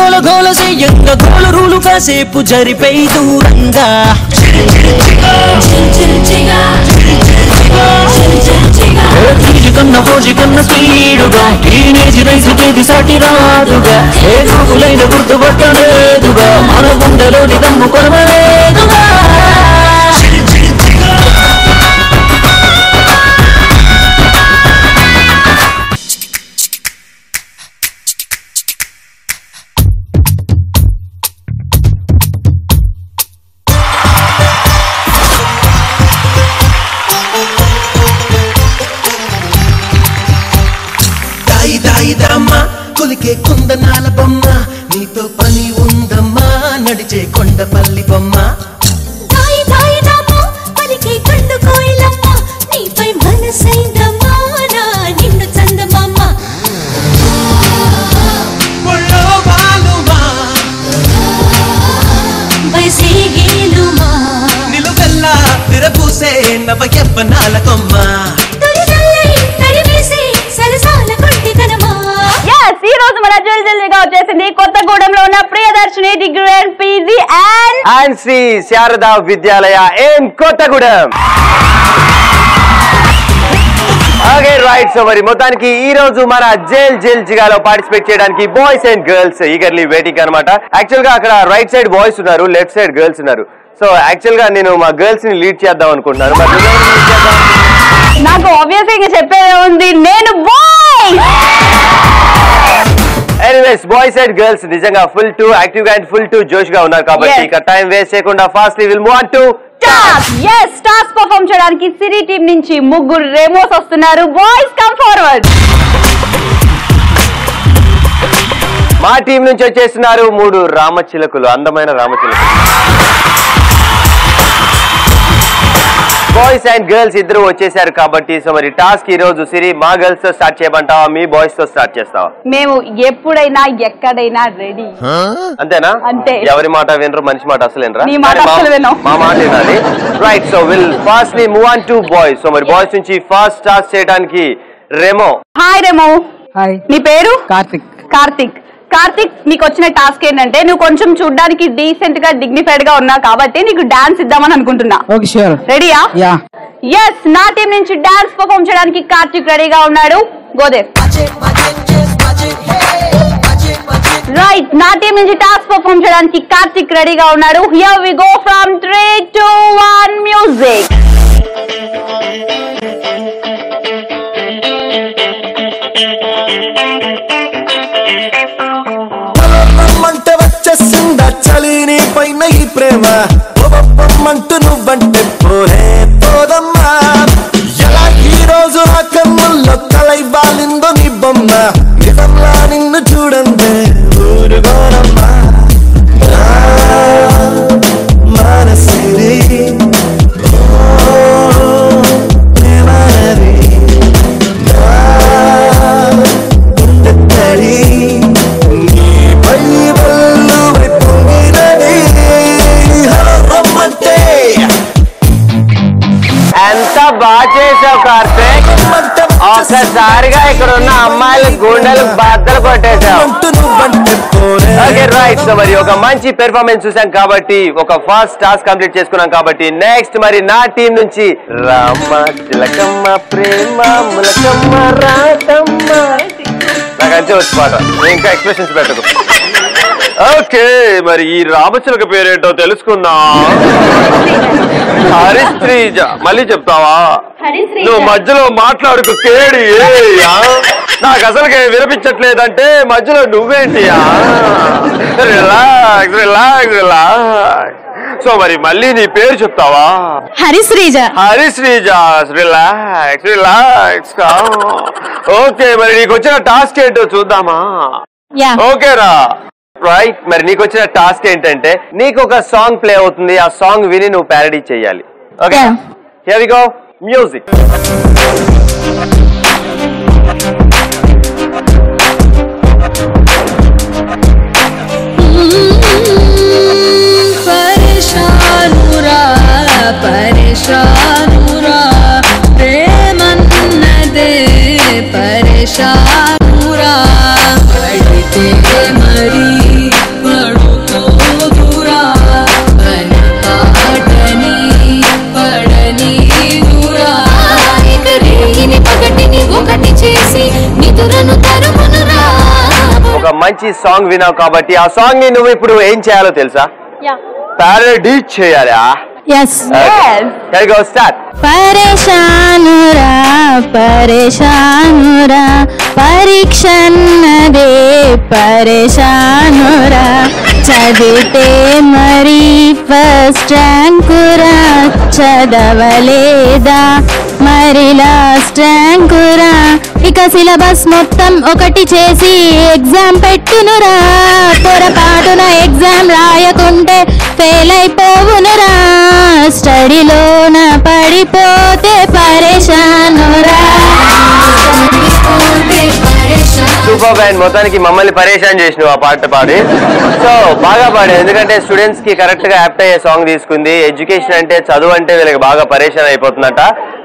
గోల గోల చెయ్యంగ గోల రూలు కాసేపు జరిపై దూరంగా కన్నా ఫోజి కన్నా స్పీడుగా టీనేజ్ రైసుకేది సాటి రాదుగా ఏ గూగులైన గుర్తుపట్టలేదుగా మన గుండెలోని దమ్ము కొనలేదుగా కొలికే కుందనాల బొమ్మ నీతో పని ఉందమ్మా నడిచే కొండపల్లి బొమ్మ పలికే కండు కోయిలమ్మ నీపై మనసైందమ్మా నా నిన్ను చందమామ నిలువెల్లా తిరపూసే నవ యవ్వనాల కొమ్మ ఈ రోజు మన జల్జల్గా వచ్చేసింది కొత్తగూడెంలో ఉన్న Priyadarshini degree and PG and Shri Sharada Vidyalaya in Kothagudem. Okay right. So మరి మొత్తానికి ఈ రోజు మన జల్జిగాలో పార్టిసిపేట్ చేయడానికి boys and girls eagerly waiting అనమాట. యాక్చువల్ గా అక్కడ రైట్ సైడ్ బాయ్స్ ఉన్నారు, లెఫ్ట్ సైడ్ గర్ల్స్ ఉన్నారు. సో యాక్చువల్ గా నేను మా గర్ల్స్ ని లీడ్ చేద్దాం అనుకుంటున్నాను. నాకు ఆబ్వియస్లీ చెప్పేదే ఉంది, నేను boy. Anyways boys and girls నిజంగా ఫుల్ టు యాక్టివ్ గా అండ్ ఫుల్ టు జోష్ గా ఉన్నారు కాబట్టి ఇక టైం వేస్ట్ చేయకుండా fastly will move on to task. yes task perform చేయడానికి సిరి టీం నుంచి ముగ్గురు రెమోస్ వస్తున్నారు. Boys come forward. మా టీం నుంచి వచ్చేస్తున్నారు 3 రామచిలకలు, అందమైన రామచిలకలు. బాయ్స్ అండ్ గర్ల్స్ ఇద్దరు వచ్చేసారు కాబట్టి సో మరి టాస్క్ ఈ రోజు సిరి మా గర్ల్స్ తో స్టార్ట్ చేయమంటావా, మీ బాయ్స్ తో స్టార్ట్ చేస్తావా? మేము ఎప్పుడైనా ఎక్కడైనా రెడీ. అంతేనా? అంతే. ఎవరి మాట వినరు, మనిషి మాట అసలు వినరా? మా మాట వినాలి. Right. So will fastly move on to boys. So మరి బాయ్స్ నుంచి ఫస్ట్ స్టార్ట్ చేయడానికి రెమో. హాయ్ రెమో. హాయ్. నీ పేరు? కార్తిక్. కార్తిక్. కార్తిక్, నీకు వచ్చిన టాస్క్ ఏంటంటే నువ్వు కొంచెం చూడడానికి డీసెంట్ గా డిగ్నిఫైడ్ గా ఉన్నావు కాబట్టి నీకు డాన్స్ ఇద్దామని అనుకుంటున్నా. Okay sure. రెడీయా? యా. yes నా టీం నుంచి డాన్స్ పర్ఫార్మ్ చేయడానికి కార్తిక్ రెడీగా ఉన్నాడు. గోదేవ్. రైట్. నా టీం నుంచి టాస్క్ పర్ఫార్మ్ చేయడానికి కార్తిక్ రెడీగా ఉన్నాడు. Here we go from 3, 2, 1 music. చలిని పైన ఈ ప్రేమ అంటూ నువ్వంటే పోలే పోదమ్మా. ఎలా ఈ రోజు ఆ కన్నుల్లో కలై బాలిందో నీ బొమ్మ, నిజంలా నిన్ను చూడందే ఊరుగోనమ్మా. మనసిరి బాగా చేసావు కార్తిక్. ఒక్కసారిగా ఇక్కడ ఉన్న అమ్మాయిల గుండెలు బద్దలు కొట్టేశావు. Okay right. సో మరి ఒక మంచి పెర్ఫార్మెన్స్ చూసాం కాబట్టి ఒక ఫస్ట్ టాస్క్ కంప్లీట్ చేసుకున్నాం కాబట్టి నెక్స్ట్ మరి నా టీం నుంచి రామ తిలకమ్మ ప్రేమ ములకమ్మ రాతమ్మ. నాకు అంతే వచ్చి పాట, ఇంకా ఎక్స్ప్రెషన్స్ పెట్టదు. ఓకే మరి ఈ రామచిలక పేరేంటో తెలుసుకుందాం. హరిశ్రీజ. మళ్ళీ చెప్తావా? నువ్వు మధ్యలో మాట్లాడుకు కేడి. నాకు అసలుకే వినిపించట్లేదంటే మధ్యలో నువ్వేంటియా? Relax relax relax. సో మరి మళ్ళీ నీ పేరు చెప్తావా? Harisrija. Harisrija. Relax relax. Okay మరి నీకు వచ్చిన టాస్క్ ఏంటో చూద్దామా? ఓకేరా రైట్. మరి నీకు వచ్చిన టాస్క్ ఏంటంటే నీకు ఒక సాంగ్ ప్లే అవుతుంది, ఆ సాంగ్ విని నువ్వు ప్యారడీ చేయాలి. Okay here we go music. పరేషానురా పరేషానురా ప్రేమన్నదే పరేషానురా పడితే మరి మంచి సాంగ్ విన్నావు కాబట్టి ఆ సాంగ్ ని నువ్వు ఇప్పుడు ఏం చేయాలో తెలుసా? ప్యారడీ చేయాలా? Yes. Can go start. పరేషానురా పరేషానురా పరీక్షన్నదే పరేషానురా చదివితే మరి ఫస్ట్ ర్యాంకురా చదవలేదా మరి లాస్ట్ ర్యాంకురా ఇక సిలబస్ మొత్తం ఒకటి చేసి ఎగ్జామ్ పెట్టునురా పొరపాటున ఎగ్జామ్ రాయకుంటే ఫెయిల్ అయిపోవునురా స్టడీలోన పడిపోతే పరేషానురా. సూపర్ బ్యాండ్ మొత్తానికి మమ్మల్ని పరేషాన్ చేసినావు ఆ పాట పాడి. సో బాగా పాడే, ఎందుకంటే స్టూడెంట్స్ కి కరెక్ట్ గా యాప్ట్ అయ్యే సాంగ్ తీసుకుంది. ఎడ్యుకేషన్ అంటే చదువు అంటే వీళ్ళకి బాగా పరేషాన్ అయిపోతుందట.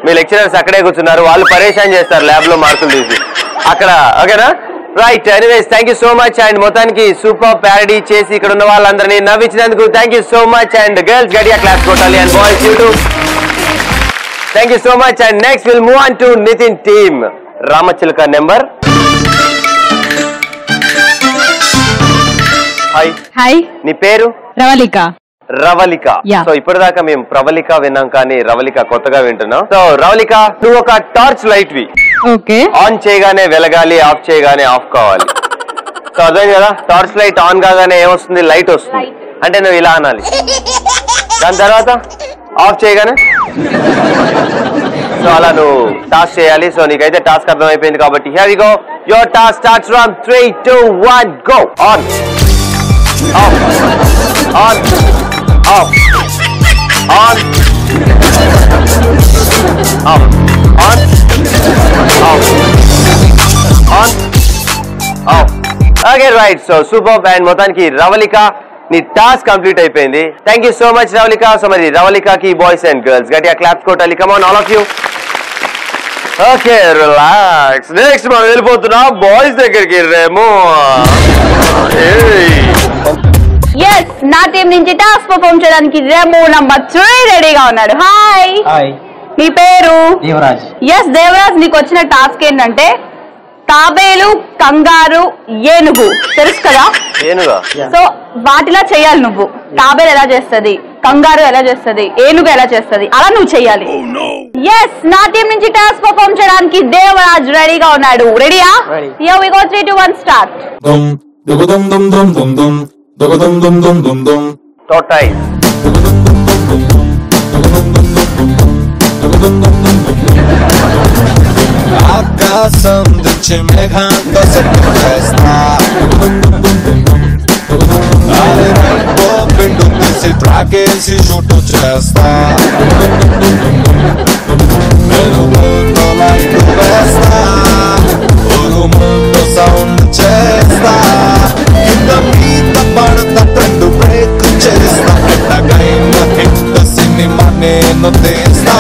మీ లెక్చరర్స్ అక్కడే కూర్చున్నారు, వాళ్ళు పరేషాన్ చేస్తారు ల్యాబ్ లో మార్కులు తీసి అక్కడ. ఓకేనా? Right. Anyways thank you so much. And మొత్తానికి సూపర్ ప్యారడీ చేసి ఇక్కడ ఉన్న వాళ్ళందరినీ నవ్వించినందుకు thank you so much. And girls గడియా క్లాస్ కొట్టాలి and boys you too. Thank you so much. And next will move on to Nitin team. రామచిలక number. Hi. Hi. నీ పేరు? రవళిక. రవళిక. సో ఇప్పటిదాకా మేము ప్రవళిక విన్నాం, కానీ రవళిక కొత్తగా వింటున్నాం. సో రవళిక, నువ్వు ఒక టార్చ్ లైట్ వి. ఓకే. ఆన్ చేయగానే వెలగాలి, ఆఫ్ చేయగానే ఆఫ్ కావాలి. సో అర్థం కదా? టార్చ్ లైట్ ఆన్ కాగానే ఏమొస్తుంది? లైట్ వస్తుంది. అంటే నువ్వు ఇలా అనాలి, దాని తర్వాత ఆఫ్ చేయగానే. సో అలా నువ్వు టాస్క్ చేయాలి. సో నీకైతే టాస్క్ అర్థం అయిపోయింది కాబట్టి here we go. Your task starts from 3, 2, 1 go. On, off, on, off, on, off, on, off, on, off. Okay right. So super. And మొత్తానికి రవళిక నీ టాస్క్ కంప్లీట్ అయిపోయింది. Thank you so much Ravalika. So మరి రవళికకి boys and girls గట్టిగా claps కొట్టాలి. Come on all of you. Okay relax. Next మనం వెళ్ళిపోతున్నాం boys దగ్గరికి. రేమో నా టీం నుంచి టాస్క్ పర్ఫార్మ్ చేయడానికి రేమో నంబర్ 3 రెడీగా ఉన్నాడు. హాయ్. నీ పేరు? దేవరాజ్. దేవరాజ్, నీకు వచ్చిన టాస్క్ ఏంటంటే తాబేలు, కంగారు, ఏనుగు తెలుసు కదా? సో వాటిలా చేయాలి నువ్వు. తాబేలు ఎలా చేస్తుంది, కంగారు ఎలా చేస్తుంది, ఏనుగు ఎలా చేస్తుంది, అలా నువ్వు చెయ్యాలి. నా టీం నుంచి టాస్క్ పర్ఫార్మ్ చేయడానికి దేవరాజ్ రెడీగా ఉన్నాడు. రెడీయా? Here we go. 3, 2, 1 స్టార్ట్. ఆకాశం తెచ్చి మేఘంతో సెట్టు చేస్తా పిండు తీసి త్రాకేసి షూట్ చేస్తా మెరుగుతో లైట్ వేస్తా ఉరుముతో సౌండ్ చేస్తా కింద మీద పడతా ట్రెండ్ బ్రేక్ చేస్తా ఎట్టగైన హిట్ సినిమా నేను తీస్తా.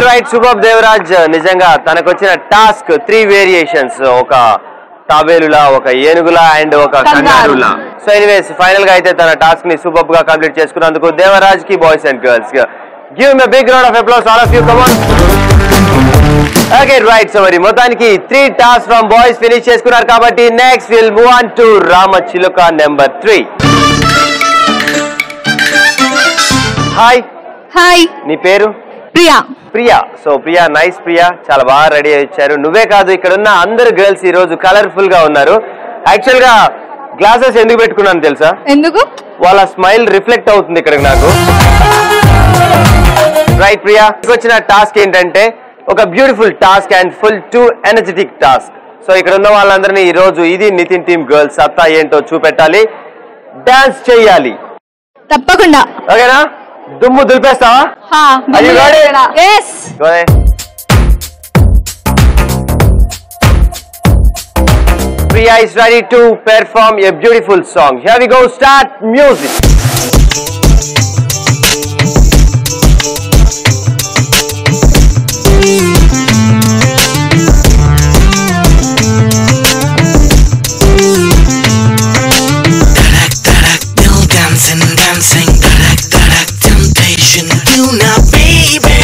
రైట్. సూపర్ దేవరాజ్ నిజంగా తనకు వచ్చిన టాస్క్ 3 వేరియేషన్స్, ఒక తాబేలులా, ఒక ఏనుగులా అండ్ ఒక కంగారులా. సో ఎనీవేస్ ఫైనల్ గా అయితే తన టాస్క్ ని సూపర్ గా కంప్లీట్ చేసుకున్నందుకు దేవరాజ్ కి boys and girls give him a big round of applause all of you. Come on. Okay right. So మరి మొత్తానికి 3 టాస్క్ ఫ్రమ్ బాయ్స్ ఫినిష్ చేసుకున్నారు కాబట్టి next will move on to రామచిలుక నెంబర్ 3. హాయ్. హాయ్. నీ పేరు? Priya. Priya. So Priya, nice Priya, చాలా బాగా ready అయ్యి వచ్చారు. నువ్వే కాదు, ఇక్కడ ఉన్న అందరు గర్ల్స్ ఈ రోజు కలర్ఫుల్ గా ఉన్నారు. యాక్చువల్ గా గ్లాసెస్ ఎందుకు పెట్టుకున్నాను తెలుసా? ఎందుకు? వాళ్ళ స్మైల్ రిఫ్లెక్ట్ అవుతుంది ఇక్కడ నాకు. రైట్ ప్రియా, వచ్చిన టాస్క్ ఏంటంటే ఒక beautiful task and full to energetic task. So ఇక్కడ ఉన్న వాళ్ళందరినీ ఈ రోజు ఇది నితిన్ టీమ్ గర్ల్స్ సత్తా ఏంటో చూపెట్టాలి, డాన్స్ చెయ్యాలి. తప్పకుండా. ఓకేనా? దుమ్ము దులిపేస్తావా? yes go ahead. Priya is ready to perform a beautiful song. Here we go. Start music. Dancing, temptation, you now, baby.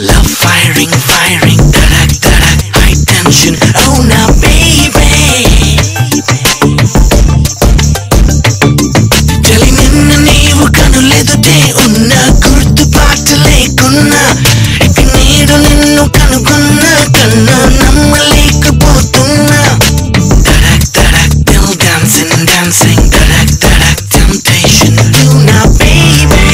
Love firing, high tension, oh now, baby. Tell niన్న నీవు కనులెదుటే ఉన్న గుర్తుపాటు లేకున్నా ఇక నేను నిన్ను కనుగొన్నా కన్నా నమ్మలేకపోతున్నా. Dancing, temptation, you now, baby.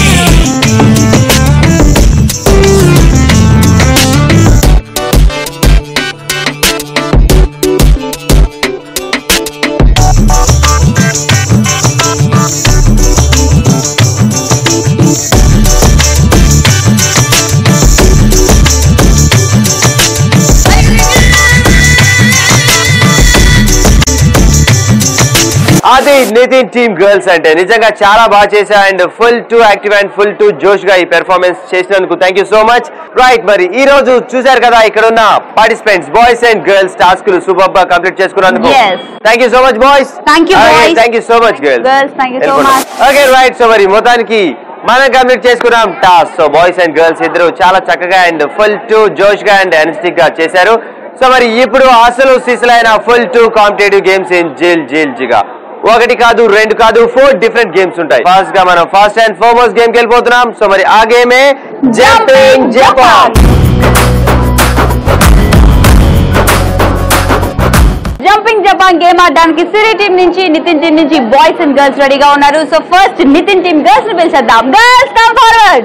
అది Nitin team girls అంటే నిజంగా చాలా బాగా చేశా and full to active and full to జోష్ గా ఈ పెర్ఫార్మెన్స్ చేసినందుకు thank you so much. Right, మరి ఈ రోజు చూసారు కదా ఇక్కడ ఉన్న పార్టిసిపెంట్స్ బాయ్స్ అండ్ గర్ల్స్ టాస్క్లు సూపర్ గా కంప్లీట్ చేసుకున్నందుకు thank you so much boys. Thank you so much girls. Okay right, so మరి మొత్తానికి మనం కంప్లీట్ చేసుకున్నాం task. So boys and girls ఇద్దరు చాలా చక్కగా అండ్ ఫుల్ టు జోష్ గా అండ్ ఎనర్జెటిక్ గా చేశారు. సో మరి ఇప్పుడు అసలు సిసలైన full to competitive games in జిగా 1 కాదు 2 కాదు 4 డిఫరెంట్ గేమ్స్ ఉంటాయి. ఫస్ట్ గా మనం ఫస్ట్ అండ్ ఫార్మోస్ట్ గేమ్ కి వెళ్ళిపోతున్నాం. సో మరి ఆ గేమే jumping Japan. Jumping Japan game ఆడడానికి సిరి టీం నుంచి నితిన్ టీం నుంచి బాయ్స్ అండ్ గర్ల్స్ రెడీగా ఉన్నారు. So first Nitin team girls ని పిలిచేద్దాం. Girls come forward.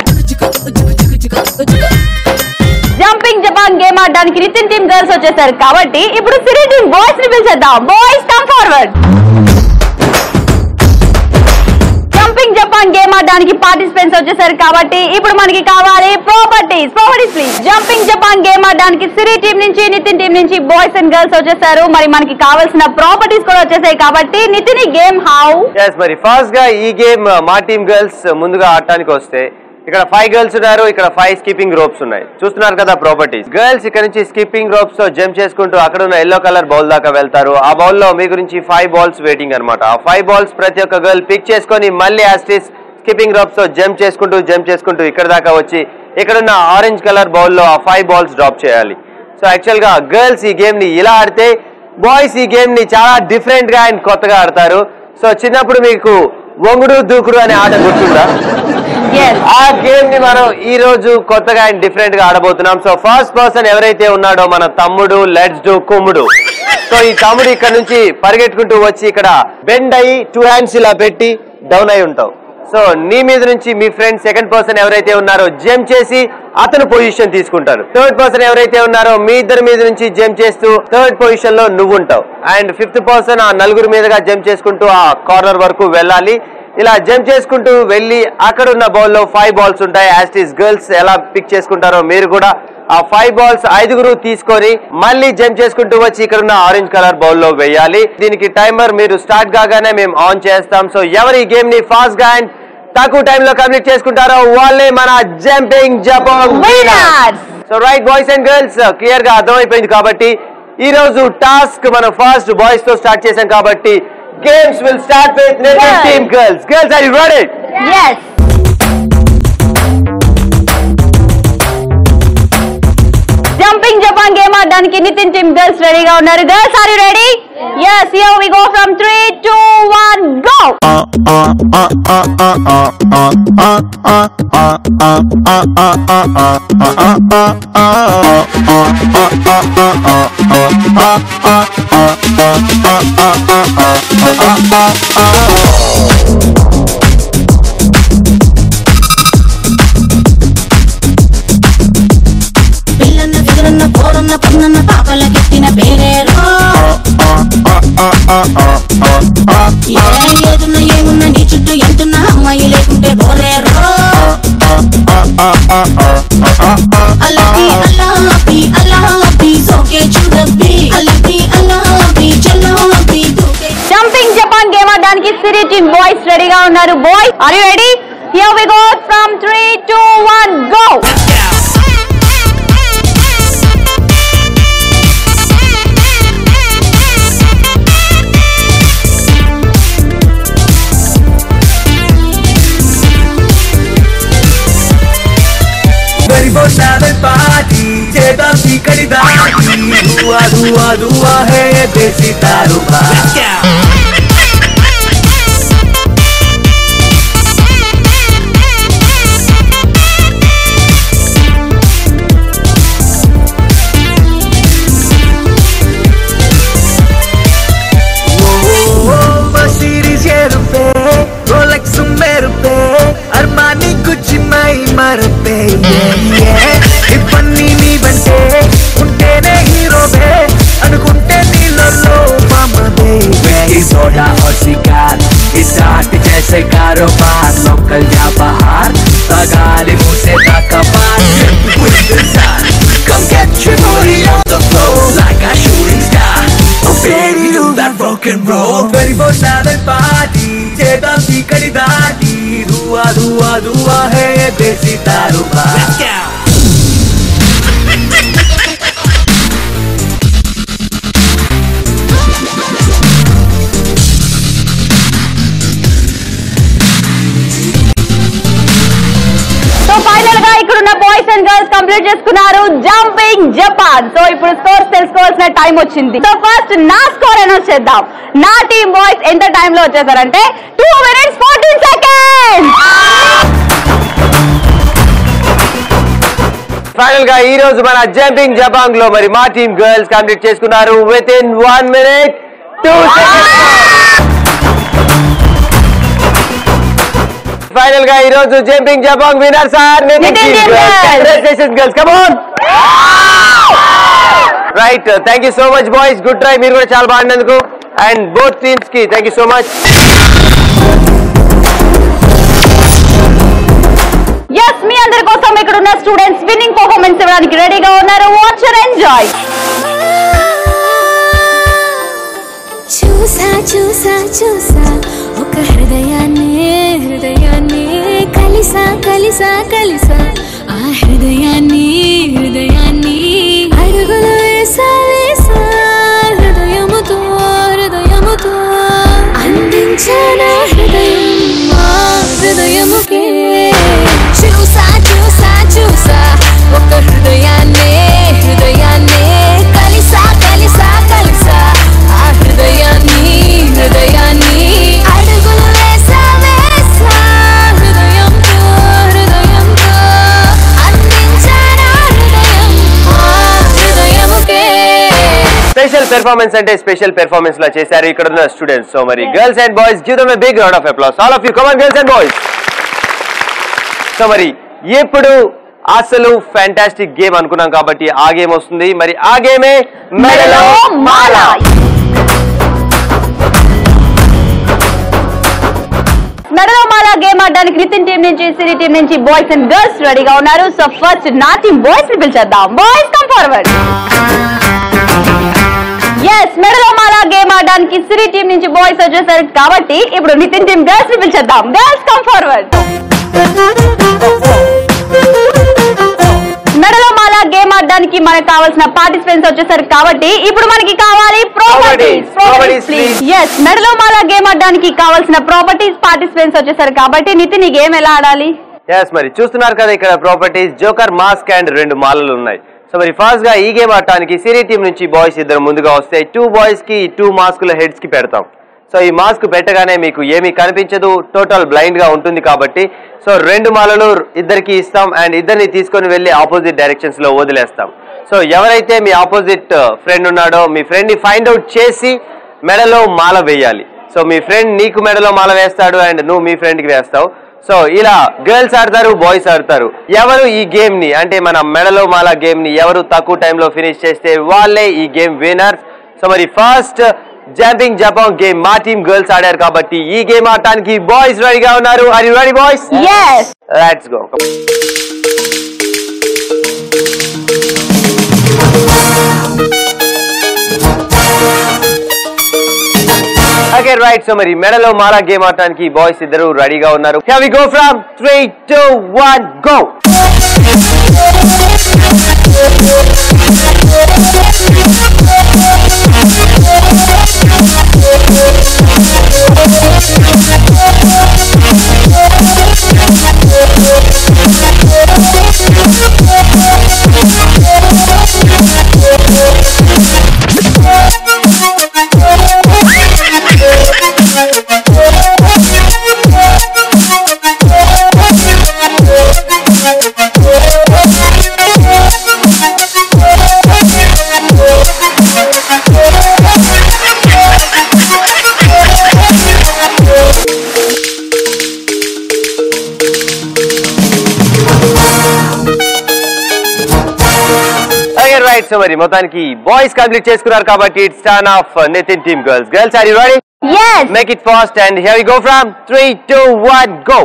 Jumping Japan game ఆడడానికి నితిన్ టీం గర్ల్స్ వచ్చేసారు కాబట్టి ఇప్పుడు సిరి టీం బాయ్స్ ని పిలిచేద్దాం. Boys come forward. Jumping Japan game ఆడడానికి పార్టిసిపెంట్స్ వచ్చేసారు కాబట్టి ఇప్పుడు మనకి కావాలి properties please. Jumping Japan game ఆడడానికి సిరి టీం నుంచి నితిన్ టీం నుంచి బాయ్స్ అండ్ గర్ల్స్ వచ్చేసారు. మరి మనకి కావాల్సిన ప్రాపర్టీస్ కూడా వచ్చేసాయి కాబట్టి నితిన్ ఈ గేమ్ హౌ? మరి ఫస్ట్ గా ఈ గేమ్ మా టీం గర్ల్స్ ముందుగా ఆడటానికి వస్తే ఇక్కడ 5 గర్ల్స్ ఉన్నారు, ఇక్కడ 5 స్కిప్పింగ్ రోప్స్ ఉన్నాయి. చూస్తున్నారు కదా ప్రాపర్టీస్. గర్ల్స్ ఇక్కడ నుంచి స్కిప్పింగ్ రోప్స్ తో జంప్ చేసుకుంటూ అక్కడ ఉన్న ఎల్లో కలర్ బౌల్ దాకా వెళ్తారు. ఆ బౌల్ లో మీ గురించి 5 బాల్స్ వెయిటింగ్ అనమాట. ఆ 5 బాల్స్ ప్రతి ఒక్క గర్ల్ పిక్ చేసుకొని మళ్ళీ యాస్టిస్ స్కిప్పింగ్ రోప్స్ తో జంప్ చేసుకుంటూ ఇక్కడ దాకా వచ్చి ఇక్కడ ఉన్న ఆరెంజ్ కలర్ బౌల్ లో ఆ 5 బాల్స్ డ్రాప్ చేయాలి. సో యాక్చువల్ గా గర్ల్స్ ఈ గేమ్ ని ఇలా ఆడితే, బాయ్స్ ఈ గేమ్ ని చాలా డిఫరెంట్ గా అండ్ కొత్తగా ఆడతారు. సో చిన్నప్పుడు మీకు వంగుడు దూకుడు అనే ఆట గుర్తుందా? ఆ గేమ్ ని మనం ఈ రోజు కొత్తగా అండ్ డిఫరెంట్ గా ఆడబోతున్నాం. సో ఫస్ట్ పర్సన్ ఎవరైతే ఉన్నాడో మన తమ్ముడు, లెట్స్ డూ కుమ్ముడు. సో ఈ తమ్ముడు ఇక్కడ నుంచి పరిగెట్టుకుంటూ వచ్చి ఇక్కడ బెండ్ అయ్యి 2 హ్యాండ్స్ ఇలా పెట్టి డౌన్ అయి ఉంటావు. సో నీ మీద నుంచి మీ ఫ్రెండ్ సెకండ్ పర్సన్ ఎవరైతే ఉన్నారో జంప్ చేసి అతను పొజిషన్ తీసుకుంటారు. థర్డ్ పర్సన్ ఎవరైతే ఉన్నారో మీ ఇద్దరి మీద నుంచి జంప్ చేస్తూ థర్డ్ పొజిషన్ లో నువ్వు ఉంటావు. అండ్ ఫిఫ్త్ పర్సన్ ఆ నలుగురు మీదుగా జంప్ చేసుకుంటూ ఆ కార్నర్ వరకు వెళ్ళాలి. ఇలా జంప్ చేసుకుంటూ వెళ్ళి అక్కడ ఉన్న బౌల్ లో 5 బాల్స్ ఉంటాయి. యాస్టీస్ గర్ల్స్ ఎలా పిక్ చేసుకుంటారో మీరు కూడా ఆ 5 బాల్స్ 5గురు తీసుకొని మళ్ళీ జంప్ చేసుకుంటూ వచ్చి ఇక్కడ ఉన్న ఆరెంజ్ కలర్ బౌల్ లో వేయాలి. దీనికి టైమర్ మీరు స్టార్ట్ కాగానే మేము ఆన్ చేస్తాం. సో ఎవరు ఈ గేమ్ ని ఫాస్ట్ గా అండ్ తక్కువ టైం లో కంప్లీట్ చేసుకుంటారో వాళ్ళే మన jumping Japan winners. So right boys and girls, clear గా అర్థమైపోయింది కాబట్టి ఈ రోజు టాస్క్ మనం ఫస్ట్ బాయ్స్ తో స్టార్ట్ చేసాం కాబట్టి games will start with Nitin team girls. Girls, are you ready? Yes. Jumping Japan game ఆడడానికి నితిన్ టీమ్ గర్ల్స్ రెడీగా ఉన్నారు. Girls are you ready? Yes, here we go from 3, 2, 1, go. పిల్లన్న ఫిగరన్న కోరన్న పన్నన్న పాపల గిట్టిన పేరేరో boys. Are you ready? Here we go. From 3, 2, 1, go. Party जेदा सीकड़ी दाटी धुआ धुआ धुआ है ये देसी दारूबार अरमानी कुछ मई मर पे ఇవన్నీ నీ వెంటే ఉంటేనే హీరోవే అనుకుంటే నీళ్ళలో మామదే సోడా और शिकार स्टार्ट जैसे कारोबार लोकल या बाहर तगाली मुँह से कबार Come get your booty on the floor like a shooting star Oh baby do that rock and roll 24/7 party जेदा सीकड़ी दाटी धुआ धुआ धुआ है ये देसी दारूबार Let's go boys and girls complete చేసుకున్నారు జంపింగ్ జపాన్. సో ఇప్పుడు స్కోర్స్ తెలుసుకోవాల్సిన టైం వచ్చింది. సో ఫస్ట్ నా స్కోర్ అనౌన్స్ చేద్దాం. నా టీమ్ బాయ్స్ ఎంత టైం లో వచ్చేసారంటే 2 minutes 14 seconds. ఫైనల్ గా ఈ రోజు మన జంపింగ్ జపాంగ్ లో మరి మా టీమ్ గర్ల్స్ కంప్లీట్ చేసుకున్నారు with in 1 minute 2 seconds. Final గా ఈ రోజు jumping Japan winners are congratulations girls come on right. Thank you so much boys, good try. మీరు కూడా చాలా బాగున్నందుకు అండ్ బోత్ టీమ్స్ కి thank you so much. yes మీ అందరి కోసం ఇక్కడ ఉన్న స్టూడెంట్స్ విన్నింగ్ పర్ఫార్మెన్స్ ఇవ్వడానికి రెడీగా ఉన్నారు. Watch and enjoy. చూసా చూసా చూసా ఒక హృదయాన్ని కలిసా కలిసా కలిసా ఆ హృదయాన్ని అడుగులు వేసా వేసా హృదయముతో అందించానా హృదయం ఆ హృదయముకే చూసా చూసా చూసా ఒక హృదయాన్ని కలిసా కలిసా కలిసా ఆ హృదయాన్ని అడుగులు వేసా వేసా హృదయంతో అందించానా హృదయం ఆ హృదయముకే. స్పెషల్ పెర్ఫార్మెన్స్ అంటే స్పెషల్ పెర్ఫార్మెన్స్ లా చేశారు ఇక్కడ ఉన్న స్టూడెంట్స్. సో మరి girls and boys give them a big round of applause all of you. Come on girls and boys. So మరి ఇప్పుడు అసలు ఫ్యాంటాస్టిక్ గేమ్ అనుకున్నాం కాబట్టి ఆ గేమ్ వస్తుంది. మరి ఆ గేమే మెడలో మాల. మెడలో మాల గేమ్ ఆడడానికి నితిన్ టీం నుంచి సిరి టీం నుంచి బాయ్స్ అండ్ గర్ల్స్ రెడీగా ఉన్నారు. సో ఫస్ట్ నా టీం బాయ్స్ ని పిలిచేద్దాం. Boys come forward. yes మెడలో మాల గేమ్ ఆడడానికి సిరి టీం నుంచి బాయ్స్ వచ్చేసారు కాబట్టి ఇప్పుడు నితిన్ టీం గర్ల్స్ ని పిలిచేద్దాం. Girls come forward. మెడలో మాల గేమ్ ఆడడానికి మనకు కావాల్సిన పార్టిసిపెంట్స్ వచ్చేసారు కాబట్టి ఇప్పుడు మనకి కావాలి ప్రాపర్టీస్. yes మెడలో మాల గేమ్ ఆడడానికి కావాల్సిన ప్రాపర్టీస్ పార్టిసిపెంట్స్ వచ్చేసారు కాబట్టి నితిన్ ఈ గేమ్ ఎలా ఆడాలి? yes మరి చూస్తున్నారు కదా ఇక్కడ ప్రాపర్టీస్ జోకర్ మాస్క్ అండ్ 2 మాలలు ఉన్నాయి. సో మరి ఫస్ట్ గా ఈ గేమ్ ఆడటానికి సిరి టీం నుంచి బాయ్స్ ఇద్దరు ముందుగా వస్తే 2 బాయ్స్ కి 2 మాస్కుల హెడ్స్ కి పెడతాం. సో ఈ మాస్క్ పెట్టగానే మీకు ఏమీ కనిపించదు, టోటల్ బ్లైండ్ గా ఉంటుంది కాబట్టి సో 2 మాలలు ఇద్దరికి ఇస్తాం అండ్ ఇద్దరిని తీసుకొని వెళ్ళి ఆపోజిట్ డైరెక్షన్స్ లో వదిలేస్తాం. సో ఎవరైతే మీ ఆపోజిట్ ఫ్రెండ్ ఉన్నాడో మీ ఫ్రెండ్ ని ఫైండ్ అవుట్ చేసి మెడలో మాల వేయాలి. సో మీ ఫ్రెండ్ నీకు మెడలో మాల వేస్తాడు అండ్ నువ్వు మీ ఫ్రెండ్ కి వేస్తావు. సో ఇలా గర్ల్స్ ఆడతారు, బాయ్స్ ఆడతారు. ఎవరు ఈ గేమ్ ని అంటే మన మెడలో మాల గేమ్ ని ఎవరు తక్కువ టైంలో ఫినిష్ చేస్తే వాళ్ళే ఈ గేమ్ విన్నర్స్. సో మరి ఫస్ట్ జంపింగ్ జపాంగ్ గేమ్ మా టీమ్ గర్ల్స్ ఆడారు కాబట్టి ఈ గేమ్ ఆడటానికి బాయ్స్ రెడీగా ఉన్నారు. Are you ready boys? yes let's go. Okay right so మరి మెడలో మాలా గేమ్ ఆడటానికి బాయ్స్ ఇద్దరు రెడీగా ఉన్నారు. Here we go from 3, 2, 1 go. Right so మరి మొత్తానికి బాయ్స్ కంప్లీట్ చేసుకున్నారు కాబట్టి it's turn of Nitin team girls. Girls are you ready? yes make it fast and here we go from 3, 2, 1 go.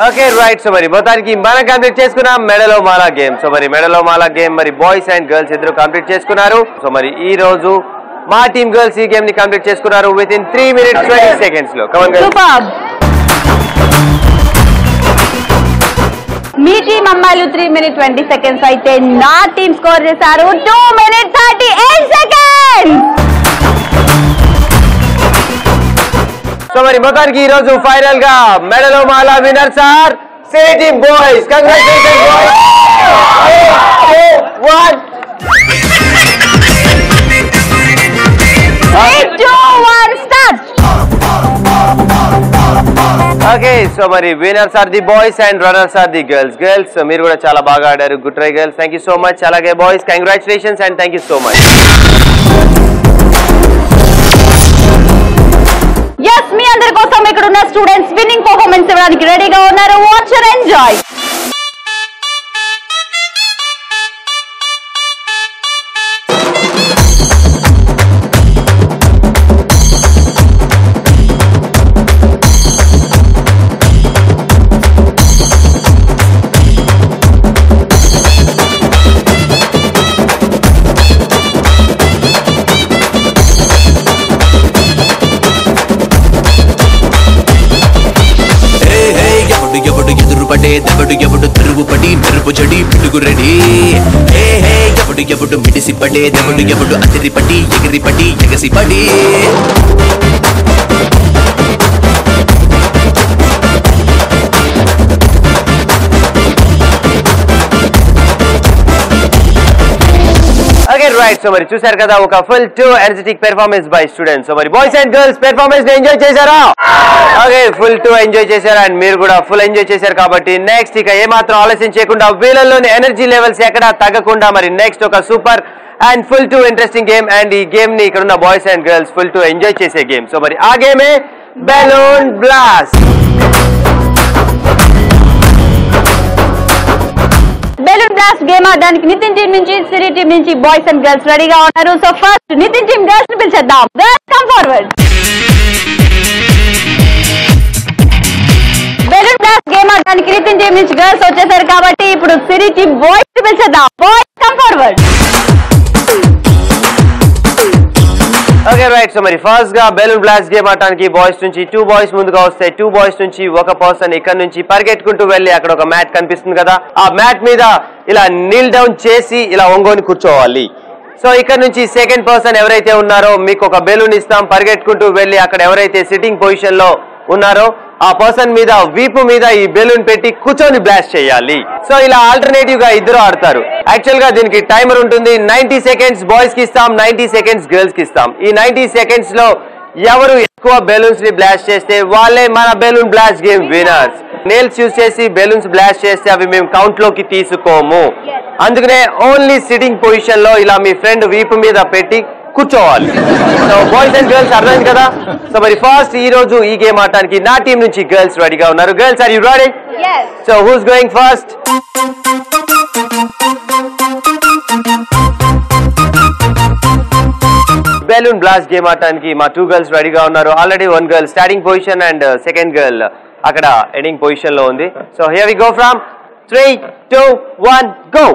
Okay right so మరి మొత్తానికి మనం complete చేసుకున్నాం మెడలో మాలా game. So మరి మెడలో మాలా గేమ్ మరి బాయ్స్ అండ్ గర్ల్స్ ఇద్దరు కంప్లీట్ చేసుకున్నారు. సో మరి ఈ రోజు మా టీమ్ గర్ల్స్ ఈ గేమ్ ని కంప్లీట్ చేసుకున్నారు విత్ ఇన్ 3 minutes 20 seconds లో. Come on girls. Super. Me team అమ్మాయిలు 3 minutes 20 seconds అయితే నా టీం స్కోర్ చేశారు 2 minutes 38 seconds. సో మరి మొత్తానికి ఈ రోజు ఫైనల్ గా మెడలో మాలా winners are Siri team boys. Congratulations boys. 3, 2, 1 start. Okay so మరి winners are the boys and runners are the girls. Girls మీరు కూడా చాలా బాగా ఆడారు. Good try girls. Thank you so much. అలాగే boys congratulations and thank you so much. Yes మీ అందరి కోసం ఇక్కడ ఉన్న స్టూడెంట్స్ విన్నింగ్ పర్ఫార్మెన్స్ ఇవ్వడానికి రెడీగా ఉన్నారు. Watch and enjoy. దెబ్బడు ఎవడు తిరుగు పడి మెరుపు జడి పిడుగు రెడీ. ఎవడు ఎవడు మిడిసి పడే దెబ్బడు ఎవడు అతిరి పడి ఎగిరి పడి ఎగసి పడి. ఓకే రైట్ సో మరి చూసారు కదా ఒక full 2 energetic performance by students. So మరి boys and girls performance enjoy చేశారా? ఓకే ఫుల్ 2 ఎంజాయ్ చేశారా అండ్ మీరు కూడా ఫుల్ ఎంజాయ్ చేశారు కాబట్టి నెక్స్ట్ ఇక ఏమాత్రం ఆలస్యం చేయకుండా వీళ్ళలోని ఎనర్జీ లెవెల్స్ ఎక్కడా తగ్గకుండా మరి నెక్స్ట్ ఒక super and full 2 interesting game and ఈ గేమ్ ని ఇక్కడ ఉన్న boys and girls full 2 enjoy చేసే గేమ్. సో మరి ఆ గేమే balloon blast. Balloon blast game ఆడడానికి నితిన్ టీం నుంచి సిరి టీం నుంచి బాయ్స్ అండ్ గర్ల్స్ రెడీగా ఉన్నారు. So first Nitin team girls ని పిలిచేద్దాం. Girls come forward. Balloon blast game ఆడడానికి నితిన్ టీం నుంచి గర్ల్స్ వచ్చేసారు కాబట్టి ఇప్పుడు సిరి టీం బాయ్స్ ని పిలిచేద్దాం. Boys come forward. Okay right so మరి ఫస్ట్ గా బెలూన్ బ్లాస్ట్ గేమ్ ఆడటానికి బాయ్స్ నుంచి 2 బాయ్స్ ముందుగా వస్తాయి. 2 బాయ్స్ నుంచి ఒక పర్సన్ ఇక్కడ నుంచి పరిగెట్టుకుంటూ వెళ్ళి అక్కడ ఒక మ్యాట్ కనిపిస్తుంది కదా, ఆ మ్యాట్ మీద ఇలా నీల్ డౌన్ చేసి ఇలా ఒంగోని కూర్చోవాలి. సో ఇక్కడ నుంచి సెకండ్ పర్సన్ ఎవరైతే ఉన్నారో మీకు ఒక బెలూన్ ఇస్తాం. పరిగెట్టుకుంటూ వెళ్ళి అక్కడ ఎవరైతే సిట్టింగ్ పొజిషన్ లో ఉన్నారో ఆ పర్సన్ మీద వీపు మీద ఈ బెలూన్ పెట్టి కూర్చొని బ్లాస్ట్ చేయాలి. సో ఇలా ఆల్టర్నేటివ్ గా ఇద్దరు ఆడతారు. యాక్చువల్ గా దీనికి టైమర్ ఉంటుంది. 90 seconds బాయ్స్ కి ఇస్తాం, 90 seconds గర్ల్స్ కి ఇస్తాం. ఈ 90 seconds లో ఎవరు ఎక్కువ బెలూన్స్ ని బ్లాస్ట్ చేస్తే వాళ్ళే మన balloon blast game winners. Nails use చేసి బెలూన్స్ బ్లాస్ట్ చేస్తే అవి మేము కౌంట్ లోకి తీసుకోము. అందుకనే ఓన్లీ సిట్టింగ్ పొజిషన్ లో ఇలా మీ ఫ్రెండ్ వీపు మీద పెట్టి కూర్చోవాలి. సో బాయ్స్ అండ్ గర్ల్స్ అర్థమైంది కదా. సో మరి ఫస్ట్ ఈ రోజు ఈ గేమ్ ఆడటానికి నా టీం నుంచి గర్ల్స్ రెడీగా ఉన్నారు. Girls are you ready? So who's going first? Balloon blast game ఆడటానికి మా 2 గర్ల్స్ రెడీగా ఉన్నారు. Already 1 girl starting position and second girl అక్కడ ఎండింగ్ పొజిషన్ లో ఉంది. So here we go from 3, 2, 1 go.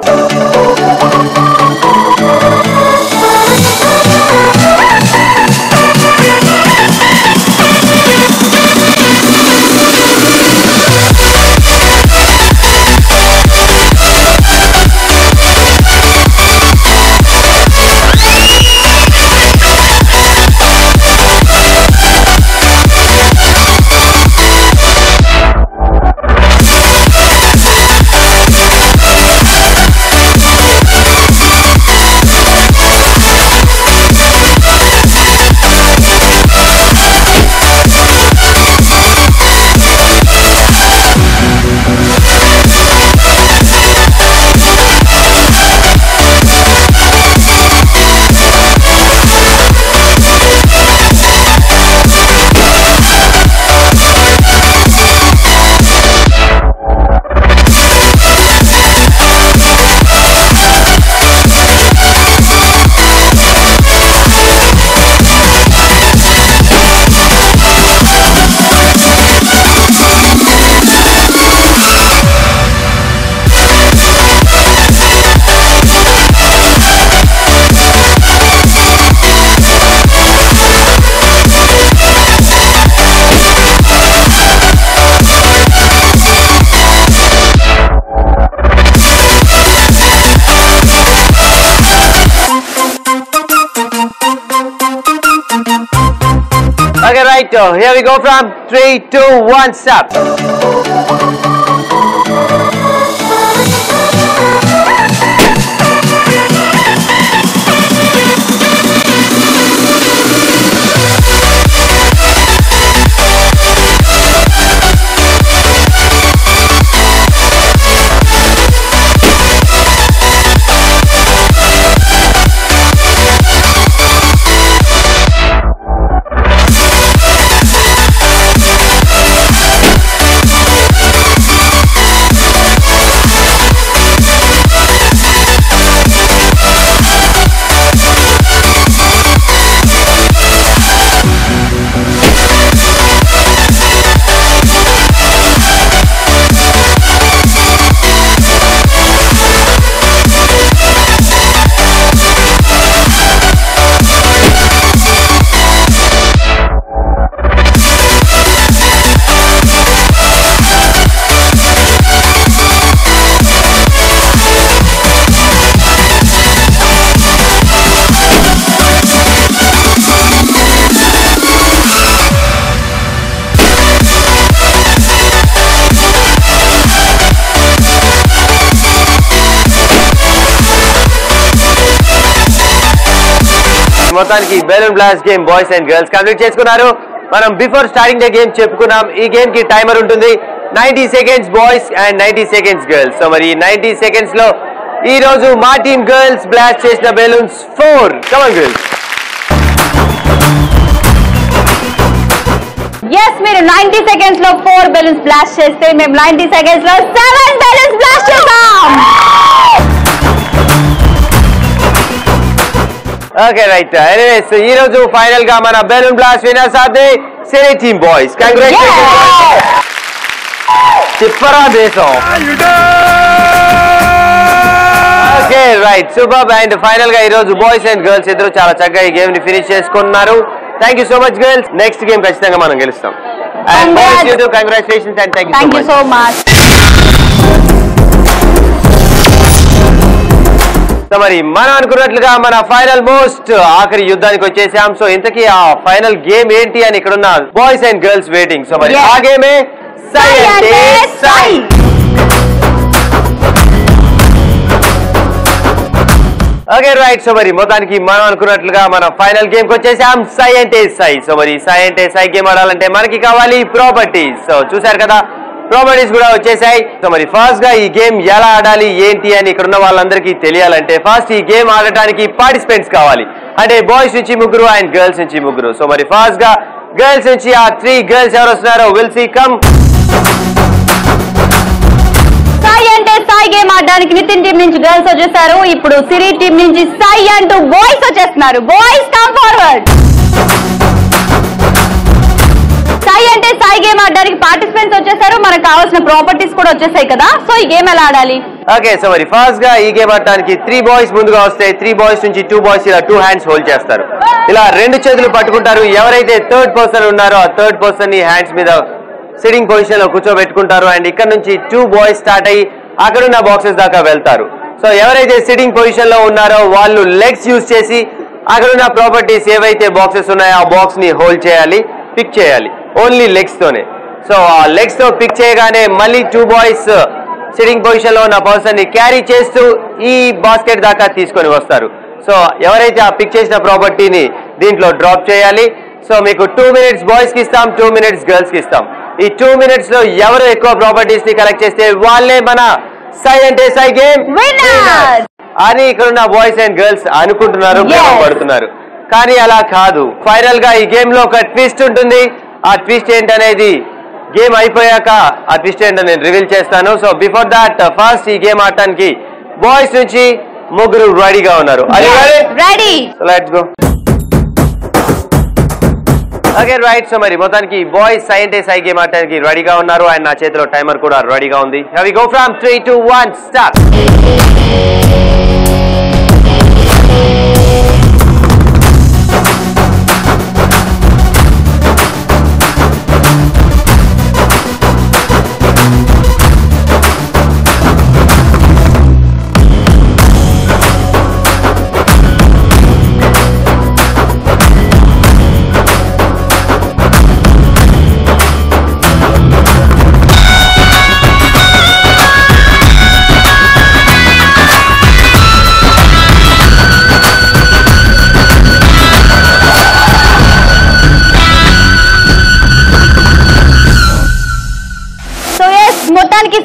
Okay, right. Here we go from 3, 2, 1, stop. మొత్తానికి balloon blast game boys and girls complete చేసుకున్నారు. మనం బిఫోర్ స్టార్టింగ్ ద గేమ్ చెప్పుకున్నాం. ఈ game కి timer ఉంటుంది. 90 seconds boys and 90 seconds girls. So మరి 90 seconds లో ఈ రోజు మా టీమ్ గర్ల్స్ బ్లాస్ట్ చేసిన balloons 4. Come on girls. yes మీరు 90 seconds లో 4 బెలూన్స్ బ్లాస్ట్ చేస్తే మేము 90 seconds లో 7 బెలూన్స్ బ్లాస్ట్ చేద్దాం. Okay right. ఎనీవేస్ ఈ రోజు ఫైనల్ గా మన balloon blast winners are the Siri team boys. Congratulations. చిప్పరా దేశం. Okay right super. And final గా ఈ రోజు బాయ్స్ అండ్ గర్ల్స్ ఇద్దరు చాలా చక్కగా ఈ గేమ్ ని ఫినిష్ చేసుకున్నారు. Thank you so much girls. Next game ఖచ్చితంగా మనం గెలుస్తాం. And boys you to congratulations and thank you so much. So మరి మనం అనుకున్నట్లుగా మన ఫైనల్ మోస్ట్ ఆఖరి యుద్ధానికి వచ్చేసాం. సో ఇంతకీ ఆ ఫైనల్ గేమ్ ఏంటి అని ఇక్కడ ఉన్న boys and girls waiting. So మరి ఆ గేమే సై అంటే సై. Okay right. సో మరి మొత్తానికి మనం అనుకున్నట్లుగా మన ఫైనల్ గేమ్ కి వచ్చేసాం, సై అంటే సై. సో మరి సై అంటే సై గేమ్ ఆడాలంటే మనకి కావాలి ప్రాపర్టీస్. సో చూసారు కదా, ప్రాపర్టీస్ కూడా వచ్చేసాయి. సో మరి ఫస్ట్ గా ఈ గేమ్ ఎలా ఆడాలి ఏంటి అని ఇక్కడ ఉన్న వాళ్ళందరికీ తెలియాలంటే ఫస్ట్ ఈ గేమ్ ఆడటానికి పార్టిసిపెంట్స్ కావాలి. అంటే బాయ్స్ నుంచి 3 అండ్ గర్ల్స్ నుంచి 3. సో మరి ఫస్ట్ గా గర్ల్స్ నుంచి ఆ 3 గర్ల్స్ ఎవరు వస్తున్నారో విల్ సీ. కమ్. సాయి అంటే సాయి గేమ్ ఆడడానికి నితిన్ టీం నుంచి గర్ల్స్ వచ్చేసారు. ఇప్పుడు సిరి టీం నుంచి సాయి అంటూ బాయ్స్ వచ్చేస్తున్నారు. Boys come forward. సాయి అంటే సాయి గేమ్ ఆడడానికి పార్టిసిపెంట్స్ వచ్చేసారు. మనకు కావాల్సిన ప్రాపర్టీస్ కూడా వచ్చేసాయి కదా. సో ఈ గేమ్ ఎలా ఆడాలి? ఓకే. సో మరి ఫస్ట్ గా ఈ గేమ్ ఆడటానికి 3 బాయ్స్ ముందుగా వస్తే 3 బాయ్స్ నుంచి 2 బాయ్స్ ఇలా 2 హ్యాండ్స్ హోల్డ్ చేస్తారు. ఇలా 2 చేతులు పట్టుకుంటారు. ఎవరైతే థర్డ్ పర్సన్ ఉన్నారో ఆ థర్డ్ పర్సన్ ని హ్యాండ్స్ మీద సిట్టింగ్ పొజిషన్ లో కూర్చోబెట్టుకుంటారు. అండ్ ఇక్కడ నుంచి 2 బాయ్స్ స్టార్ట్ అయ్యి అక్కడున్న బాక్సెస్ దాకా వెళ్తారు. సో ఎవరైతే సిట్టింగ్ పొజిషన్ లో ఉన్నారో వాళ్ళు లెగ్స్ యూజ్ చేసి అక్కడున్న ప్రాపర్టీస్ ఏవైతే బాక్సెస్ ఉన్నాయో ఆ బాక్స్ ని హోల్డ్ చేయాలి, పిక్ చేయాలి ఓన్లీ లెగ్స్ తోనే. సో ఆ లెగ్స్ తో పిక్ చేయగానే మళ్ళీ 2 బాయ్స్ సిట్టింగ్ పొజిషన్ లో ఉన్న పర్సన్ ని క్యారీ చేస్తూ ఈ బాస్కెట్ దాకా తీసుకొని వస్తారు. సో ఎవరైతే ఆ పిక్ చేసిన ప్రాపర్టీని దీంట్లో డ్రాప్ చేయాలి. సో మీకు 2 minutes బాయ్స్ కి ఇస్తాం, 2 minutes గర్ల్స్ కి ఇస్తాం. ఈ 2 minutes లో ఎవరు ఎక్కువ ప్రాపర్టీస్ ని కలెక్ట్ చేస్తే వాళ్ళే మన సై అంటే సై గేమ్ విన్నర్ అని ఇక్కడున్న బాయ్స్ అండ్ గర్ల్స్ అనుకుంటున్నారు, పడుతున్నారు. కానీ అలా కాదు. ఫైనల్ గా ఈ గేమ్ లో ఒక ట్విస్ట్ ఉంటుంది. ఆ ట్విస్ట్ ఏంటనేది గేమ్ అయిపోయాక ఆ ట్విస్ట్ ఏంటో నేను రివీల్ చేస్తాను. సో బిఫోర్ దాట్ ఫస్ట్ ఈ గేమ్ ఆడటానికి బాయ్స్ నుంచి 3 రెడీగా ఉన్నారు. Ready. So let's go. Okay right. So మరి మొత్తానికి బాయ్స్ సై అంటే సై గేమ్ ఆడటానికి రెడీగా ఉన్నారు. అండ్ నా చేతిలో టైమర్ కూడా రెడీగా ఉంది. Here we go from 3, 2, 1 start.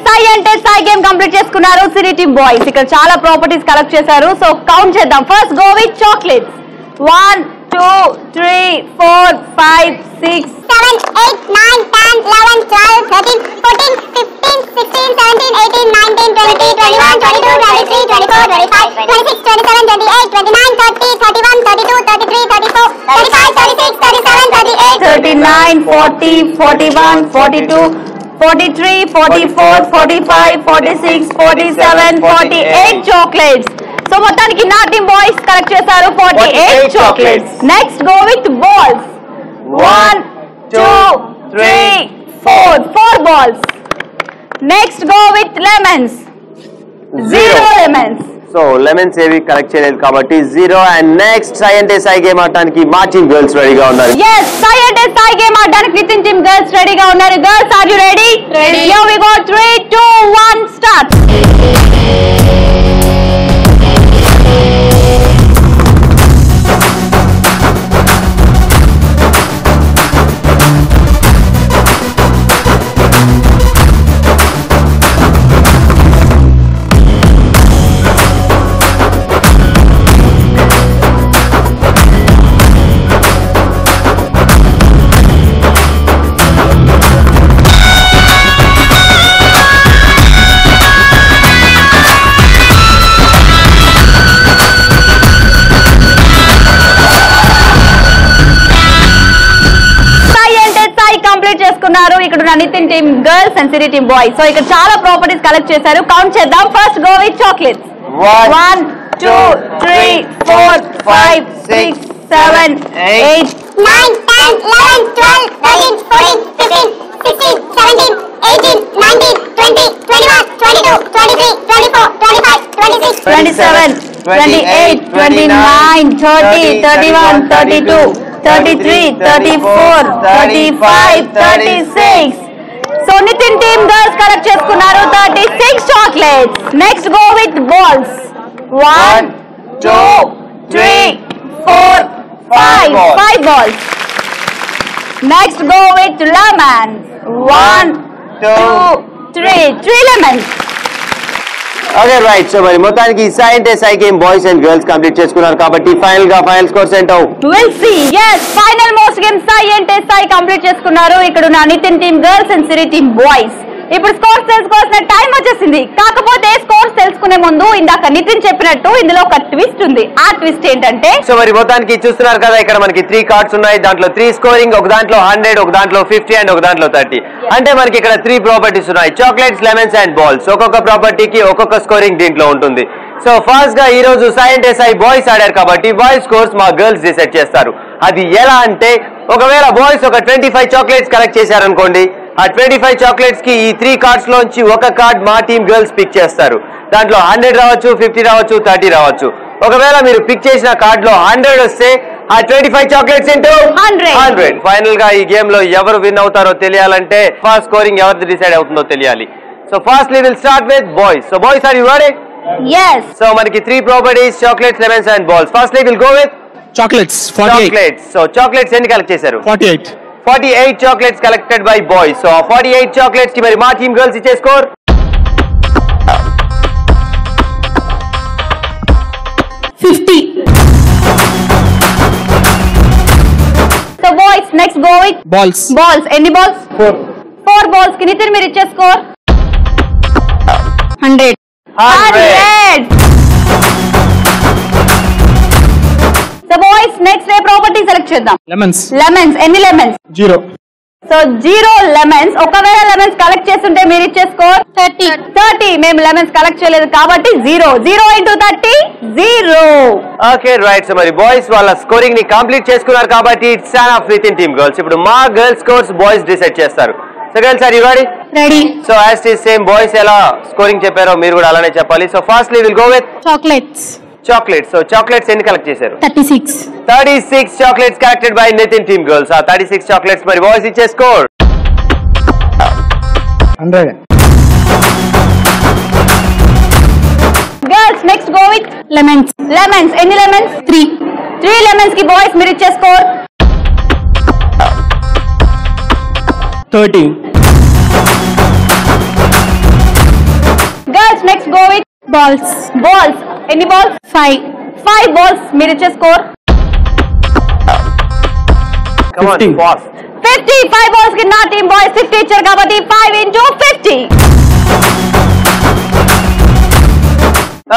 Sai అంటే సాయి గేమ్ కంప్లీట్ చేసుకున్నారు సిరి టీమ్ బాయ్స్. ఇక్కడ చాలా ప్రాపర్టీస్ కలెక్ట్ చేశారు. సో కౌంట్ చేద్దాం. First go with chocolates. 1, 2, 3, 4, 5, 6, 7, 8, 9, 10, 11, 12, 13, 14, 15, 16, 17, 18, 19, 20, 21, 22, 23, 24, 25, 26, 27, 28, 29, 30, 31, 32, 33, 34, 35, 36, 37, 38, 39, 40, 41, 42, 43, 44, 45, 46, 47, 48 chocolates. So మొత్తానికి నా టీమ్ బాయ్స్ కలెక్ట్ చేశారు 48 chocolates. Next go with balls. 1, 2, 3, 4 balls. Next go with lemons. 0 lemons. So lemons ఏవి కలెక్ట్ చేయలేదు కాబట్టి 0. అండ్ నెక్స్ట్ సై అంటే సై గేమ్ ఆడటానికి మా టీమ్ గర్ల్స్ రెడీగా ఉన్నారు. Yes, సై అంటే సై గేమ్ ఆడడానికి నితిన్ టీమ్ గర్ల్స్ రెడీగా ఉన్నారు. Girls are you ready? Ready. Here we go. 3, 2, 1 start. చేసుకున్నారు. ఇక్కడ ఉన్న Nitin team girls and Siri team boys. So ఇక్కడ చాలా ప్రాపర్టీస్ కలెక్ట్ చేశారు. కౌంట్ చేద్దాం. First go with chocolates. 1, 2, 3, 4, 5, 6, 7, 8, 9, 10, 11, 12, 13, 14, 15, 16, 17, 18, 19, 20, 21, 22, 23, 24, 25, 26, 27, 28, 29, 30, 31, 32, 33, 34, 35, 36. So Nitin team girls collect చేసుకున్నారు 36 chocolates. Next go with balls. 1, 2, 3, 4, 5. 5 balls. Next go with lemons. 1, 2, 3. 3 lemons. Okay right. So మరి మొత్తానికి సాయి అంటే Sai game boys and girls complete చేసుకున్నారు కాబట్టి final గా final scores ఏంటో will see. yes, final most game Sai అంటే Sai complete చేసుకున్నారు. ఇక్కడ ఉన్న Nitin team girls and Siri team boys. ఇప్పుడు స్కోర్స్ తెలుసుకోవాల్సిన టైం వచ్చేసింది. కాకపోతే స్కోర్స్ తెలుసుకునే ముందు ఇందాక నితిన్ చెప్పినట్టు ఇందులో ఒక ట్విస్ట్ ఉంది. ఆ ట్విస్ట్ ఏంటంటే సో మరి మొత్తానికి చూస్తున్నారు కదా ఇక్కడ మనకి 3 కార్డ్స్ ఉన్నాయి. దాంట్లో 3 స్కోరింగ్, ఒక దాంట్లో 100, ఒక దాంట్లో 50 అండ్ ఒక దాంట్లో 30. అంటే మనకి ఇక్కడ 3 ప్రాపర్టీస్ ఉన్నాయి, చాక్లెట్స్, లెమన్స్ అండ్ బాల్స్. ఒక్కొక్క ప్రాపర్టీకి ఒక్కొక్క స్కోరింగ్ దీంట్లో ఉంటుంది. సో ఫస్ట్ గా ఈ రోజు సాయి అంటే సాయి బాయ్స్ ఆడారు కాబట్టి బాయ్స్ స్కోర్స్ మా గర్ల్స్ డిసైడ్ చేస్తారు. అది ఎలా అంటే ఒకవేళ బాయ్స్ ఒక 25 చాక్లెట్స్ కలెక్ట్ చేశారనుకోండి, ఆ 25 చాక్లెట్స్ కి ఈ 3 కార్డ్స్ లోంచి ఒక కార్డ్ మా టీమ్ గర్ల్స్ పిక్ చేస్తారు. దాంట్లో 100 రావచ్చు, 50 రావచ్చు, 30 రావచ్చు. ఒకవేళ మీరు పిక్ చేసిన కార్డ్ లో 100 వస్తే ఆ 25 చాక్లెట్స్ ఇంటూ 100. ఫైనల్ గా ఈ గేమ్ లో ఎవరు విన్ అవుతారో తెలియాలంటే ఫస్ట్ స్కోరింగ్ ఎవరిది డిసైడ్ అవుతుందో తెలియాలి. So firstly will start with boys. So boys are you ready? yes. So మనకి 3 properties, chocolates, lemons and balls. Firstly will go with chocolates. 48. Chocolates. So chocolates ఎన్ని collect చేశారు? 48. 48 chocolates collected by boys. So 48 chocolates కి మరి మా team girls ఇచ్చే score 50. So boys next go with Balls. Balls. ఎన్ని balls? 4 balls కి నితిన్ మీరు ఇచ్చే స్కోర్ 100. సో బాయ్స్ నెక్స్ట్ ఏ ప్రాపర్టీ సెలెక్ట్ చేద్దాం. Lemons. లెమన్స్. ఎన్ని లెమన్స్? 0. So 0 lemons. ఒకవేళ లెమన్స్ కలెక్ట్ చేస్తుంటే మీరు ఇచ్చే స్కోర్ 30. మేము లెమన్స్ కలెక్ట్ చేయలేదు కాబట్టి 0. 0 into 30 0. Okay right. సో మరి బాయ్స్ వాళ్ళ స్కోరింగ్ ని కంప్లీట్ చేసుకున్నారు కాబట్టి it's on of with in team girls. ఇప్పుడు మా గర్ల్స్ స్కోర్స్ బాయ్స్ డిసైడ్ చేస్తారు. So girls are you ready? Ready. So as it same boys ఎలా స్కోరింగ్ చెప్పారో మీరు కూడా అలానే చెప్పాలి. So firstly will go with chocolates. Chocolates. So chocolates ఎన్ని కలెక్ట్ చేశారు? 36. 36 chocolates collected by Nitin team girls. ఆ 36 చాక్లెట్స్ మరి బాయ్స్ ఇచ్చే score 100. Girls next go with lemons. Lemons. ఎన్ని లెమన్స్? 3. 3 లెమన్స్ కి బాయ్స్ మీరు ఇచ్చే score 30. Girls next go with balls. Balls. ఎన్ని బాల్స్? 5. 5 బాల్స్ మీరు ఇచ్చే score come on 50. Fast. 50. 5 balls కి నా టీమ్ బాయ్స్ 50 ఇచ్చారు కాబట్టి 5 into 50.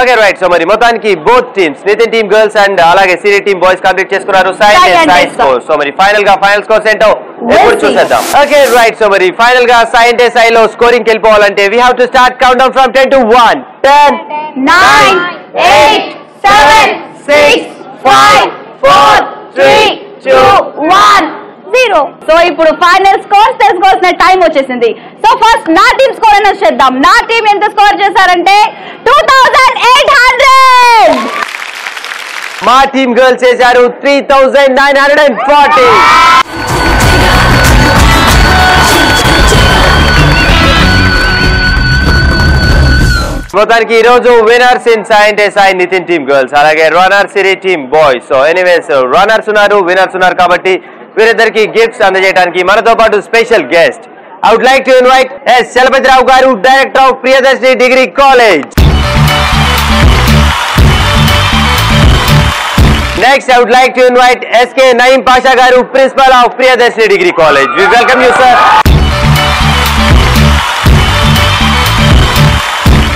Okay right. సో మరి మొత్తానికి both teams Nitin team girls and అలాగే సిరి టీమ్ బాయ్స్ కంప్లీట్ చేసుకున్నారు సాయి స్కోర్. సో మరి ఫైనల్ గా ఫైనల్ స్కోర్స్ ఏంటో ఎప్పుడు చూసేద్దాం. Okay right. సో మరి ఫైనల్ గా సాయి సాయిలో స్కోరింగ్ వెళ్ళిపోవాలంటే we have to start countdown from 10 to 1. 10, 9, 8, 7, 6, 5, 4, 3, 2, 1, 0. So ఇప్పుడు ఫైనల్ స్కోర్ తెలుసుకోవాల్సిన టైం వచ్చేసింది. సో ఫస్ట్ నా టీమ్ స్కోర్ అనేది చేద్దాం. నా టీం ఎంత స్కోర్ చేశారంటే 2800. మా టీమ్ గర్ల్స్ చేశారు 3940. మొత్తానికి ఈ రోజు విన్నర్స్ ఇన్ సాయి అంటే సాయి నితిన్ టీమ్ గర్ల్స్, అలాగే runner Siri team boys. So anyways runners ఉన్నారు, విన్నర్స్ ఉన్నారు కాబట్టి వీరిద్దరికి గిఫ్ట్స్ అందజేయడానికి మనతో పాటు special guest I would like to invite S. Chalapathirao Garu, Director of Priyadarshini Degree College. Next, I would like to invite S.K. Naeem Pasha Garu, Principal of Priyadarshini Degree College. We welcome you, sir.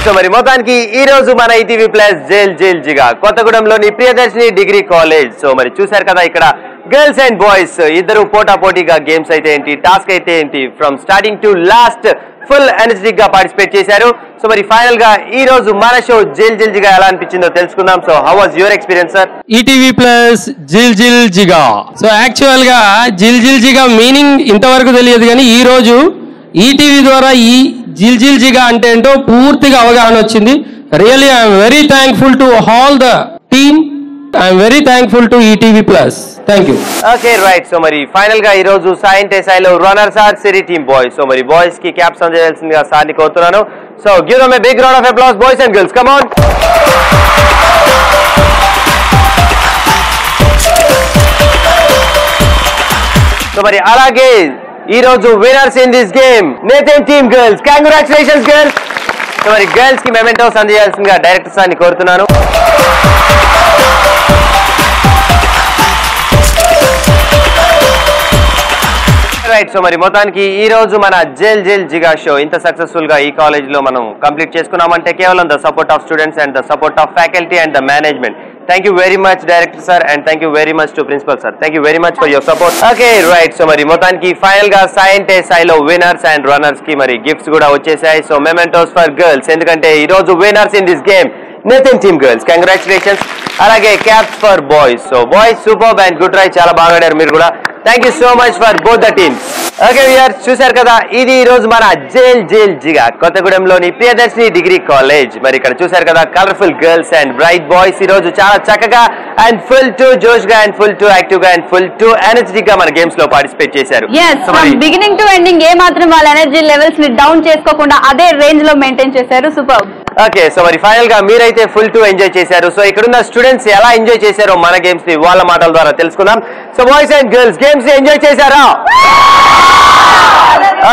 So మరి మొత్తానికి ఈ రోజు మన ETV plus jail jail జిగా కొత్తగూడెంలోని Priyadarshini degree college. So మరి చూసారు కదా ఇక్కడ గర్ల్స్ అండ్ బాయ్స్ ఇద్దరు పోటా పోటీగా గేమ్స్ అయితే ఏంటి, టాస్క్ అయితే ఏంటి, from starting to last full energetic గా పార్టిసిపేట్ చేశారు. సో మరి ఫైనల్ గా ఈ రోజు మన షో జైల్ జైల్ జిగా ఎలా అనిపించిందో తెలుసుకుందాం. So how was your experience sir? ETV plus జిల్ జిల్ జిగా. సో యాక్చువల్ గా జిల్ జిల్ జిగా మీనింగ్ ఇంతవరకు తెలియదు, కానీ ఈ రోజు ఈటీవీ ద్వారా ఈ జిల్ జిల్ జిగా అంటే ఏంటో పూర్తిగా అవగాహన వచ్చింది. Really I'm very thankful to all the team. I'm very thankful to ETV plus. Thank you. Okay right. So మరి ఫైనల్ గా ఈ రోజు సాయి అంటే సాయిలో runners are Siri team boys. So మరి బాయ్స్ కి క్యాప్స్ అందజేయాల్సిందిగా సార్ని కోరుతున్నాను. So give them a big round of applause boys and girls. Come on. So మరి అలాగే ఈ రోజు winners in this game Nitin team girls. Congratulations girls. So మరి గర్ల్స్ కి మెమెంటోస్ అందజేయాల్సిందిగా డైరెక్టర్ సార్ని కోరుతున్నాను. రైట్. సో మరి మొత్తానికి ఈ రోజు మన జెల్ జెల్ జిగా షో ఇంత సక్సెస్ఫుల్ గా ఈ కాలేజ్ లో మనం కంప్లీట్ చేసుకున్నామంటే కేవలం the support of students and the support of faculty and the management. Thank you very much director sir and thank you very much to principal sir. Thank you very much for your support. Okay right. So మరి మొత్తానికి final గా సైంటే సాయిలో winners and runners కి మరి gifts కూడా వచ్చేసాయి. So mementos for girls, ఎందుకంటే ఈ రోజు winners in this game Nitin team girls. Congratulations. అలాగే caps for boys. So boys super and good try, చాలా బాగా ఆడారు మీరు కూడా. Thank you so much for both the teams. Okay viewers, చూశారు కదా, ఇది ఈ రోజు మన జెల్ జెల్ జిగా కొత్తగూడెంలోని ప్రియదర్శిని డిగ్రీ కాలేజ్. మరి ఇక్కడ చూశారు కదా colourful girls and bright boys ఈ రోజు చాలా చక్కగా అండ్ ఫుల్ టు జోష్ గా అండ్ ఫుల్ టు యాక్టివ్ గా అండ్ ఫుల్ టు ఎనర్జెటిక్ గా మన గేమ్స్ లో పార్టిసిపేట్ చేశారు. బిగినింగ్ టు ఎండింగ్ ఏ మాత్రం వాళ్ళ ఎనర్జీ లెవెల్స్ ని డౌన్ చేసుకోకుండా అదే రేంజ్ లో మెయింటైన్ చేశారు. సూపర్. ఓకే. సో మరి ఫైనల్ గా మీరైతే ఫుల్ టు ఎంజాయ్ చేశారు. సో ఇక్కడున్న స్టూడెంట్స్ ఎలా ఎంజాయ్ చేశారో మన గేమ్స్ ని వాళ్ళ మాటల ద్వారా తెలుసుకుందాం. So boys and girls games ని ఎంజాయ్ చేశారా?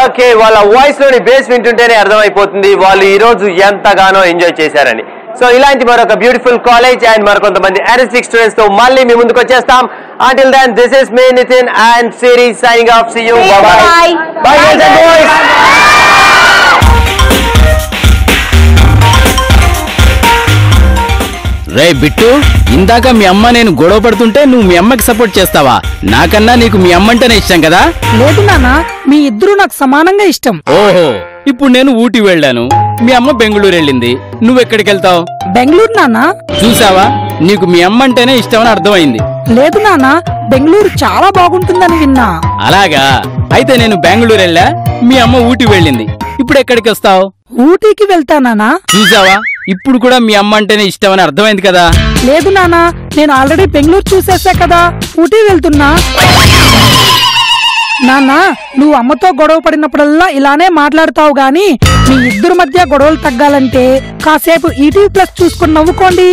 ఓకే, వాళ్ళ వాయిస్ లోని బేస్ వింటుంటేనే అర్థమైపోతుంది వాళ్ళు ఈ రోజు ఎంతగానో ఎంజాయ్ చేశారని. సో ఇలాంటి మరొక బ్యూటిఫుల్ కాలేజ్ అండ్ మరికొంతమంది ఎనర్జెటిక్ స్టూడెంట్స్ తో మళ్ళీ మీ ముందుకు వచ్చేస్తాం. Until then, this is me, Nitin and Siri signing off. See you. Bye bye. Bye girls and boys. రే బిట్టు, ఇందాక మీ అమ్మ నేను గొడవ పడుతుంటే నువ్వు మీ అమ్మకి సపోర్ట్ చేస్తావా? నాకన్నా నీకు మీ అమ్మ అంటేనే ఇష్టం కదా? లేదు నాన్న, మీ ఇద్దరు నాకు సమానంగా ఇష్టం. ఓహో, ఇప్పుడు నేను ఊటీ వెళ్ళాను, మీ అమ్మ బెంగళూరు వెళ్ళింది, నువ్వెక్కడికి వెళ్తావు? బెంగళూరు నాన్న. చూసావా, నీకు మీ అమ్మ అంటేనే ఇష్టం అని అర్థమైంది. లేదు నాన్న, బెంగళూరు చాలా బాగుంటుందని విన్నా. అలాగా, అయితే నేను బెంగళూరు వెళ్ళా, మీ అమ్మ ఊటీ వెళ్ళింది, ఇప్పుడు ఎక్కడికి వస్తావు? ఊటీకి వెళ్తానా? చూసావా, ఇప్పుడు కూడా మీ అమ్మ అంటేనే ఇష్టం అని అర్థమైంది కదా? లేదు నాన్న, నేను ఆల్రెడీ బెంగళూరు చూసేసా కదా, ఊటీ వెళ్తున్నా. నాన్న, నువ్వు అమ్మతో గొడవ పడినప్పుడల్లా ఇలానే మాట్లాడతావు గాని మీ ఇద్దరు మధ్య గొడవలు తగ్గాలంటే కాసేపు ఈటీవీ ప్లస్ చూసుకుని నవ్వుకోండి.